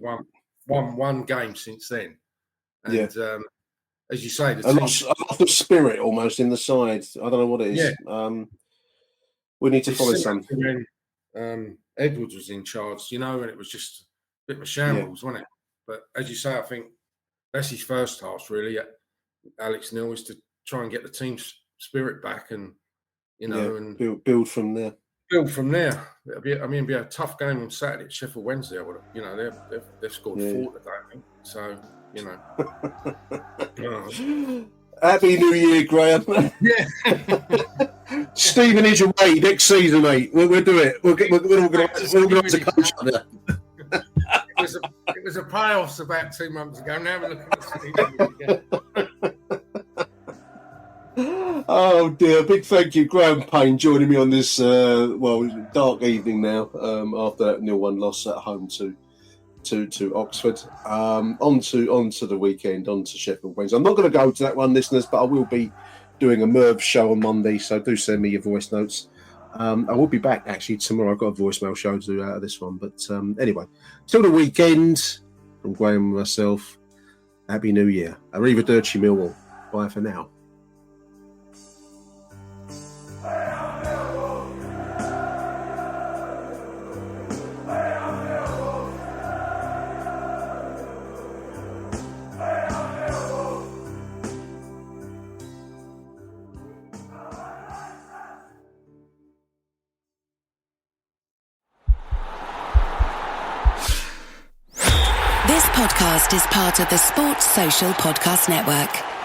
Speaker 5: won one game since then. And as you say,
Speaker 6: a lot of spirit almost in the side. I don't know what it is. Yeah. We need to follow something.
Speaker 5: When Edwards was in charge, and it was just a bit of a shambles, wasn't it? But as you say, I think that's his first task, really, Alex Neil, is to try and get the team's spirit back, and and
Speaker 6: build from there.
Speaker 5: It'll be a tough game on Saturday at Sheffield Wednesday. They've scored 4 today, I think. So,
Speaker 6: Happy New Year, Graham. Stevenage away next season, mate. We'll do it. We're all going to coach up there.
Speaker 5: It was a playoffs about 2 months ago. Now we're looking at Stevenage again.
Speaker 6: Oh dear! Big thank you, Graham Payne, joining me on this dark evening now. After that 0-1 loss at home to Oxford. On to the weekend, on to Sheffield Wednesday. I'm not going to go to that one, listeners, but I will be doing a Merv show on Monday, so do send me your voice notes. I will be back actually tomorrow. I've got a voicemail show to do out of this one, but anyway, till the weekend, from Graham and myself, Happy New Year. Arrivederci Millwall. Bye for now.
Speaker 1: This podcast is part of the Sports Social Podcast Network.